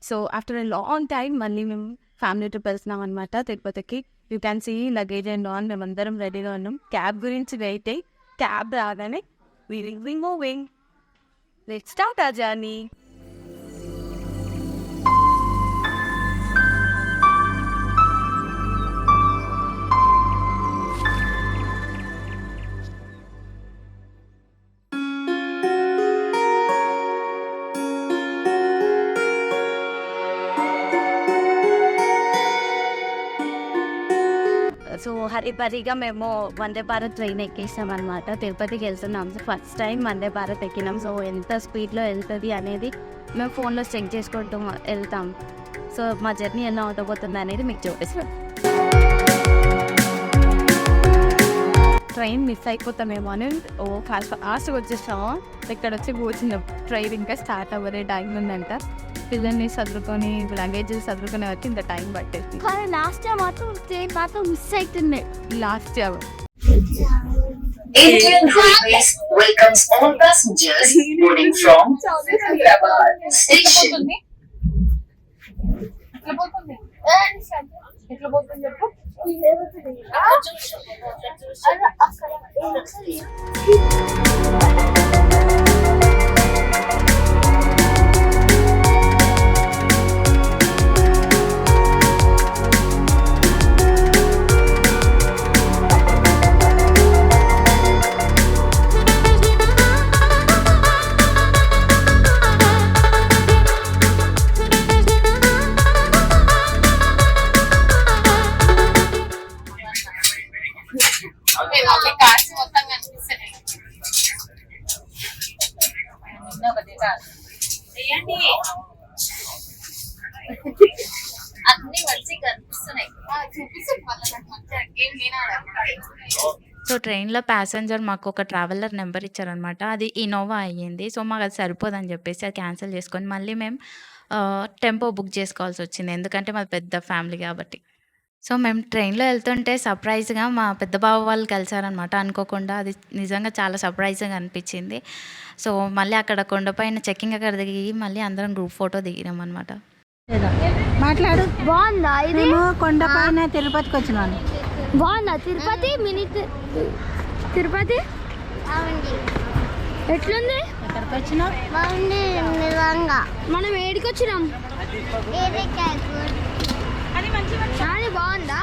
So after a long time మళ్ళీ మేము family trip వెళ్తున్నాం అనమాట తిరుపతికి. You can see luggage and on మేమందరం రెడీగా ఉన్నాం. క్యాబ్ గురించి వెయిట్ అయ్యి క్యాబ్ రాగానే we moving. Let's start our journey. So హరిబరిగా మేము వందే భారత్ ట్రైన్ ఎక్కేసాం అనమాట. తిరుపతికి వెళ్తున్నాం. So first time Vande Bharat ఎక్కినాం. సో ఎంత స్పీడ్లో వెళ్తుంది అనేది మేము ఫోన్లో చెక్ చేసుకుంటూ వెళ్తాం. సో మా జర్నీ ఎలా ఉండబోతుంది అనేది మీకు చూపిస్తాం. ట్రైన్ మిస్ అయిపోతామేమో అని ఫాస్ట్గా వచ్చేసాము. ఇక్కడ వచ్చి కూర్చున్నాం. ట్రైన్ ఇంకా స్టార్ట్ అవ్వరే టైం ఉందంట. పిల్లల్ని చదువుకొని లగేజ్ చదువుకునే వచ్చి ఇంత టైం పట్టేసి లాస్ట్ టైం మాత్రం ట్రైన్ మాత్రం మిస్ అవుతుంది. Last hour Indian Railways welcomes all passengers boarding from Hyderabad station. ఎట్లా పోతుంది చెప్పు. అన్ని మంచిగా కనిపిస్తున్నాయి. సో ట్రైన్లో ప్యాసింజర్ మాకు ఒక ట్రావెలర్ నెంబర్ ఇచ్చారనమాట. అది ఇనోవా అయ్యింది. సో మాకు అది సరిపోదని చెప్పేసి అది క్యాన్సిల్ చేసుకొని మళ్ళీ మేము టెంపో బుక్ చేసుకోవాల్సి వచ్చింది. ఎందుకంటే మాది పెద్ద ఫ్యామిలీ కాబట్టి. సో మేము ట్రైన్లో వెళ్తుంటే సర్ప్రైజ్గా మా పెద్ద బావ వాళ్ళు కలిసారనమాట అనుకోకుండా. అది నిజంగా చాలా సర్ప్రైజ్గా అనిపించింది. సో మళ్ళీ అక్కడ కొండపైన చెక్కింగ్ అక్కడ దిగి మళ్ళీ అందరం గ్రూప్ ఫోటో దిగినాం అనమాట. మాట్లాడు. బాగుందా ఇది? కొండపైన తిరుపతికి వచ్చినాను. బాగుందా తిరుపతి? తిరుపతి ఎట్లుంది? ఎక్కడికి వచ్చినావు? మనం ఏడికి వచ్చినాం? అది బాగుందా?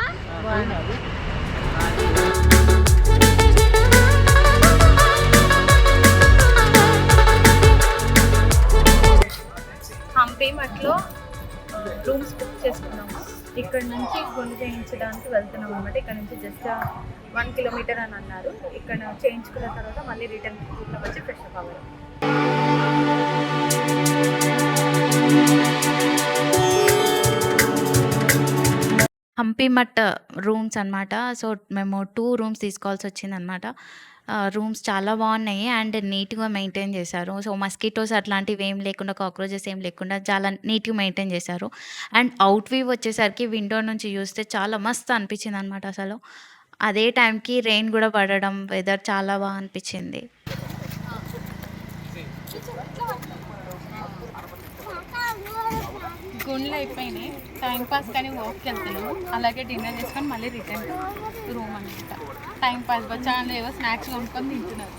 హంపి మట్లో రూమ్స్ బుక్ చేసుకున్నాము. ఇక్కడ నుంచి గుండు చేయించడానికి వెళ్తున్నాం అనమాట. ఇక్కడ నుంచి జస్ట్ 1 కిలోమీటర్ అని అన్నారు. ఇక్కడ చేయించుకున్న తర్వాత మళ్ళీ రిటర్న్ వచ్చి ఫ్రెష్ అప్ అవ్వాలి. హంపి మట్ రూమ్స్ అనమాట. సో మేము 2 రూమ్స్ తీసుకోవాల్సి వచ్చిందనమాట. రూమ్స్ చాలా బాగున్నాయి అండ్ నీట్గా మెయింటైన్ చేశారు. సో మస్కిటోస్ అట్లాంటివి ఏం లేకుండా, కాక్రోచెస్ ఏం లేకుండా చాలా నీట్గా మెయింటైన్ చేశారు. అండ్ అవుట్ వ్యూ వచ్చేసరికి విండో నుంచి చూస్తే చాలా మస్తు అనిపించింది అనమాట. అసలు అదే టైంకి రెయిన్ కూడా పడడం, వెదర్ చాలా బాగా అనిపించింది. గుండ్లు అయిపోయినాయి. టైంపాస్ కానీ వర్క్కి వెళ్తున్నాము. అలాగే డిన్నర్ చేసుకొని మళ్ళీ రిటర్న్ రూమ్ అనమాట. టైంపాస్ వచ్చాను ఏవో స్నాక్స్ కొనుక్కొని తింటున్నారు.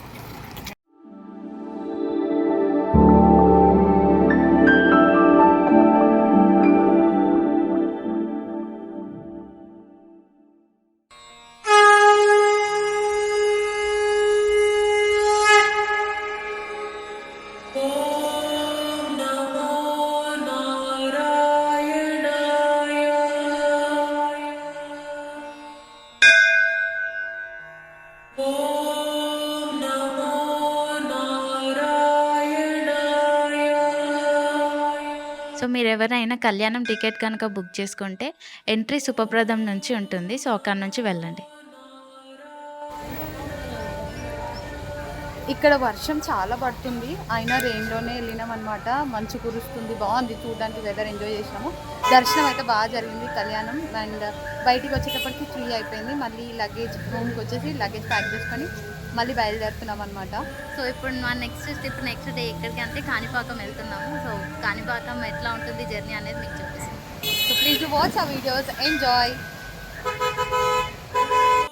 సో మీరు ఎవరైనా కళ్యాణం టికెట్ కనుక బుక్ చేసుకుంటే ఎంట్రీ సుప్రభాతం నుంచి ఉంటుంది. సో అక్కడ నుంచి వెళ్ళండి. ఇక్కడ వర్షం చాలా పడుతుంది. అయినా రెయిన్లోనే వెళ్ళినాం అనమాట. మంచు కురుస్తుంది, బాగుంది చూడడానికి. వెదర్ ఎంజాయ్ చేసినాము. దర్శనం అయితే బాగా జరిగింది కళ్యాణం. అండ్ బయటికి వచ్చేటప్పటికి 3 అయిపోయింది. మళ్ళీ లగేజ్ రూమ్కి వచ్చేసి లగేజ్ ప్యాక్ చేసుకొని మళ్ళీ బయలుదేరుతున్నాం అనమాట. సో ఇప్పుడు మా నెక్స్ట్ డే ఎక్కడికి అంటే కాణిపాకం వెళ్తున్నాము. సో కాణిపాకం ఎట్లా ఉంటుంది జర్నీ అనేది మీకు చూపిస్తాం. సో ప్లీజ్ వాచ్ ఆ వీడియోస్, ఎంజాయ్.